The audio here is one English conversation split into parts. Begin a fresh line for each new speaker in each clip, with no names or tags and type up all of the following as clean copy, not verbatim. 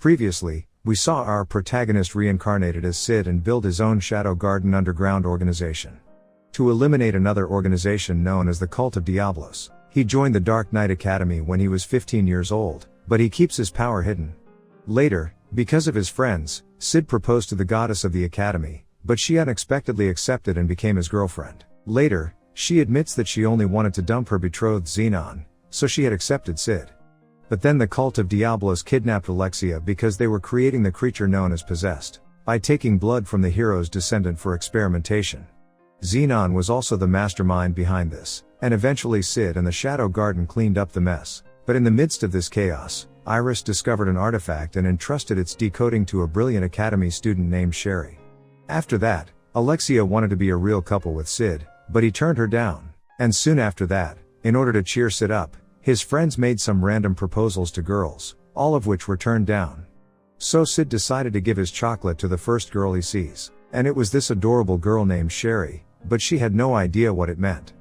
Previously, we saw our protagonist reincarnated as Sid and build his own Shadow Garden underground organization. To eliminate another organization known as the Cult of Diablos, he joined the Dark Knight Academy when he was 15 years old, but he keeps his power hidden. Later, because of his friends, Sid proposed to the goddess of the academy, but she unexpectedly accepted and became his girlfriend. Later, she admits that she only wanted to dump her betrothed Xenon, so she had accepted Sid. But then the Cult of Diablos kidnapped Alexia because they were creating the creature known as possessed, by taking blood from the hero's descendant for experimentation. Xenon was also the mastermind behind this, and eventually Sid and the Shadow Garden cleaned up the mess. But in the midst of this chaos, Iris discovered an artifact and entrusted its decoding to a brilliant academy student named Sherry. After that, Alexia wanted to be a real couple with Sid, but he turned her down. And soon after that, in order to cheer Sid up, his friends made some random proposals to girls, all of which were turned down. So Sid decided to give his chocolate to the first girl he sees, and it was this adorable girl named Sherry, but she had no idea what it meant.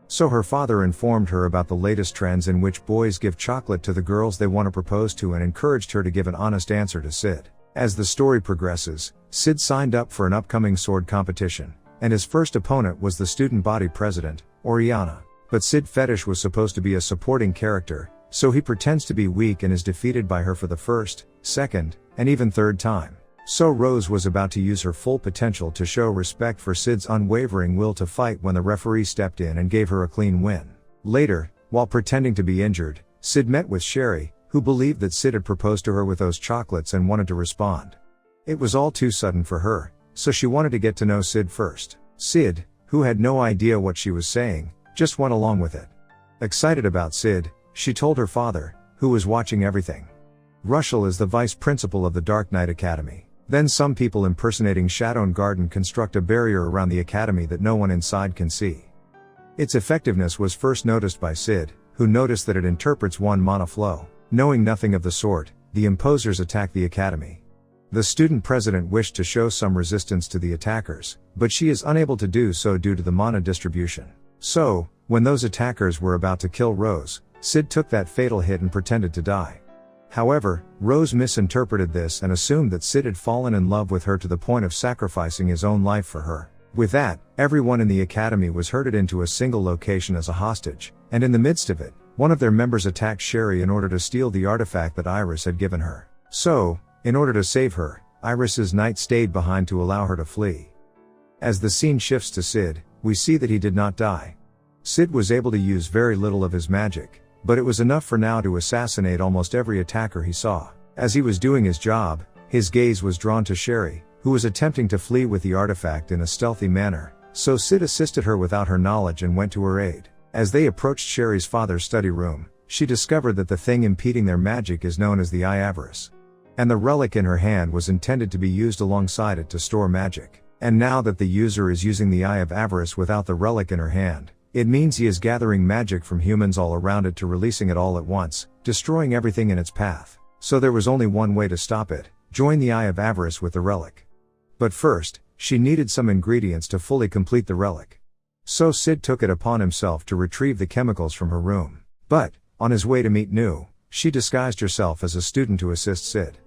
So her father informed her about the latest trends in which boys give chocolate to the girls they want to propose to and encouraged her to give an honest answer to Sid. As the story progresses, Sid signed up for an upcoming sword competition, and his first opponent was the student body president, Oriana. But Sid Fetish was supposed to be a supporting character, so he pretends to be weak and is defeated by her for the first, second, and even third time. So Rose was about to use her full potential to show respect for Sid's unwavering will to fight when the referee stepped in and gave her a clean win. Later, while pretending to be injured, Sid met with Sherry, who believed that Sid had proposed to her with those chocolates and wanted to respond. It was all too sudden for her, so she wanted to get to know Sid first. Sid, who had no idea what she was saying, just went along with it. Excited about Sid, she told her father, who was watching everything. Russell is the vice principal of the Dark Knight Academy. Then some people impersonating Shadow Garden construct a barrier around the academy that no one inside can see. Its effectiveness was first noticed by Sid, who noticed that it interprets one mana flow. Knowing nothing of the sort, the imposers attack the academy. The student president wished to show some resistance to the attackers, but she is unable to do so due to the mana distribution. So, when those attackers were about to kill Rose, Sid took that fatal hit and pretended to die. However, Rose misinterpreted this and assumed that Sid had fallen in love with her to the point of sacrificing his own life for her. With that, everyone in the academy was herded into a single location as a hostage, and in the midst of it, one of their members attacked Sherry in order to steal the artifact that Iris had given her. So, in order to save her, Iris's knight stayed behind to allow her to flee. As the scene shifts to Sid, we see that he did not die. Sid was able to use very little of his magic, but it was enough for now to assassinate almost every attacker he saw. As he was doing his job, his gaze was drawn to Sherry, who was attempting to flee with the artifact in a stealthy manner, so Sid assisted her without her knowledge and went to her aid. As they approached Sherry's father's study room, she discovered that the thing impeding their magic is known as the Eye Avarice. And the relic in her hand was intended to be used alongside it to store magic. And now that the user is using the Eye of Avarice without the relic in her hand, it means he is gathering magic from humans all around it to releasing it all at once, destroying everything in its path. So there was only one way to stop it: join the Eye of Avarice with the relic. But first, she needed some ingredients to fully complete the relic. So Sid took it upon himself to retrieve the chemicals from her room. But, on his way to meet New, she disguised herself as a student to assist Sid.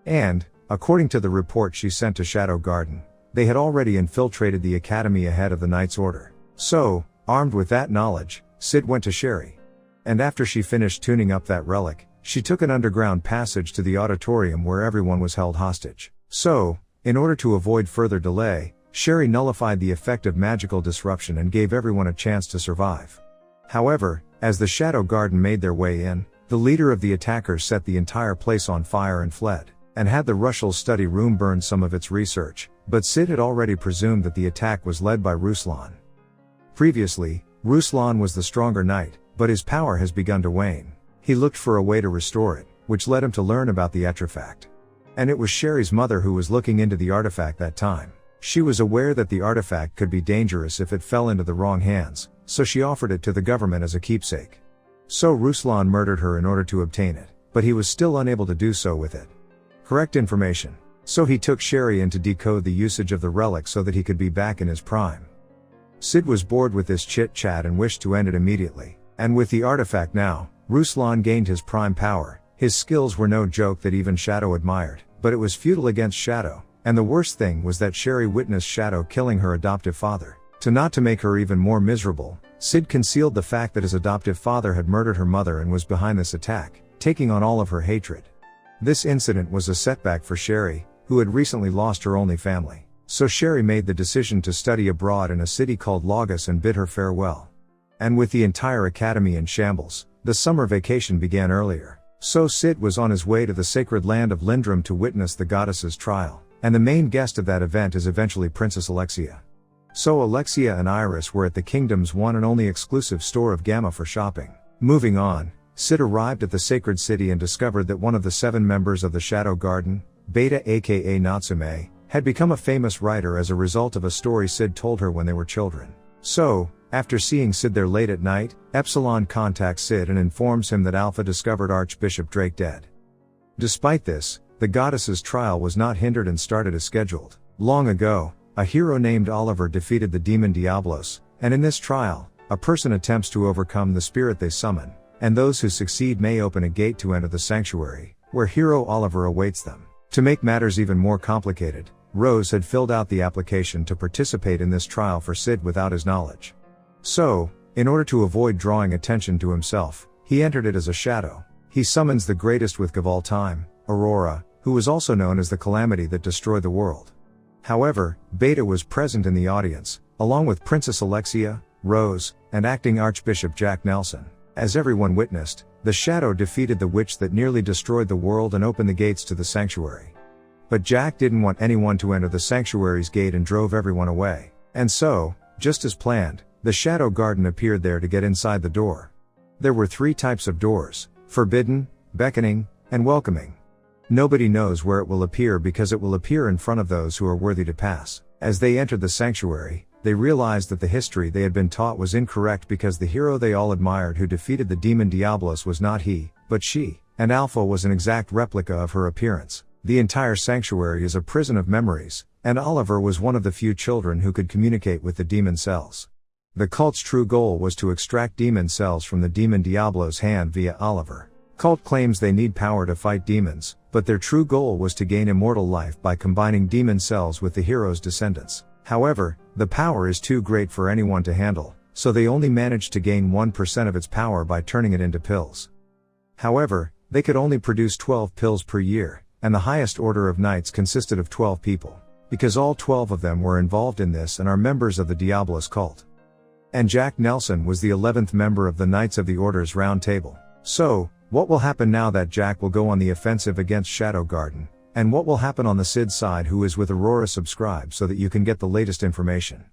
And, according to the report she sent to Shadow Garden, they had already infiltrated the academy ahead of the Knight's order. So, armed with that knowledge, Sid went to Sherry. And after she finished tuning up that relic, she took an underground passage to the auditorium where everyone was held hostage. So, in order to avoid further delay, Sherry nullified the effect of magical disruption and gave everyone a chance to survive. However, as the Shadow Garden made their way in, the leader of the attackers set the entire place on fire and fled, and had the Russell's study room burn some of its research, but Sid had already presumed that the attack was led by Ruslan. Previously, Ruslan was the stronger knight, but his power has begun to wane. He looked for a way to restore it, which led him to learn about the artifact. And it was Sherry's mother who was looking into the artifact that time. She was aware that the artifact could be dangerous if it fell into the wrong hands, so she offered it to the government as a keepsake. So Ruslan murdered her in order to obtain it, but he was still unable to do so with it. Correct information. So he took Sherry in to decode the usage of the relic so that he could be back in his prime. Sid was bored with this chit-chat and wished to end it immediately. And with the artifact now, Ruslan gained his prime power. His skills were no joke that even Shadow admired, but it was futile against Shadow, and the worst thing was that Sherry witnessed Shadow killing her adoptive father. Not to make her even more miserable, Sid concealed the fact that his adoptive father had murdered her mother and was behind this attack, taking on all of her hatred. This incident was a setback for Sherry, who had recently lost her only family. So Sherry made the decision to study abroad in a city called Lagos and bid her farewell. And with the entire academy in shambles, the summer vacation began earlier. So Sid was on his way to the sacred land of Lindrum to witness the goddess's trial, and the main guest of that event is eventually Princess Alexia. So Alexia and Iris were at the kingdom's one and only exclusive store of Gamma for shopping. Moving on, Sid arrived at the sacred city and discovered that one of the 7 members of the Shadow Garden, Beta aka Natsume, had become a famous writer as a result of a story Sid told her when they were children. So, after seeing Sid there late at night, Epsilon contacts Sid and informs him that Alpha discovered Archbishop Drake dead. Despite this, the goddess's trial was not hindered and started as scheduled. Long ago, a hero named Oliver defeated the demon Diablos, and in this trial, a person attempts to overcome the spirit they summon, and those who succeed may open a gate to enter the sanctuary, where hero Oliver awaits them. To make matters even more complicated, Rose had filled out the application to participate in this trial for Sid without his knowledge. So, in order to avoid drawing attention to himself, he entered it as a shadow. He summons the greatest witch of all time, Aurora, who was also known as the calamity that destroyed the world. However, Beta was present in the audience, along with Princess Alexia, Rose, and acting Archbishop Jack Nelson. As everyone witnessed, the shadow defeated the witch that nearly destroyed the world and opened the gates to the sanctuary. But Jack didn't want anyone to enter the sanctuary's gate and drove everyone away. And so, just as planned, the Shadow Garden appeared there to get inside the door. There were 3 types of doors: forbidden, beckoning, and welcoming. Nobody knows where it will appear because it will appear in front of those who are worthy to pass. As they entered the sanctuary, they realized that the history they had been taught was incorrect because the hero they all admired who defeated the demon Diablos was not he, but she, and Alpha was an exact replica of her appearance. The entire sanctuary is a prison of memories, and Oliver was one of the few children who could communicate with the demon cells. The cult's true goal was to extract demon cells from the demon Diablo's hand via Oliver. Cult claims they need power to fight demons, but their true goal was to gain immortal life by combining demon cells with the hero's descendants. However, the power is too great for anyone to handle, so they only managed to gain 1% of its power by turning it into pills. However, they could only produce 12 pills per year, and the highest order of knights consisted of 12 people, because all 12 of them were involved in this and are members of the Diablos cult. And Jack Nelson was the 11th member of the Knights of the Order's Round Table. So, what will happen now that Jack will go on the offensive against Shadow Garden? And what will happen on the Sid side who is with Aurora? Subscribe so that you can get the latest information.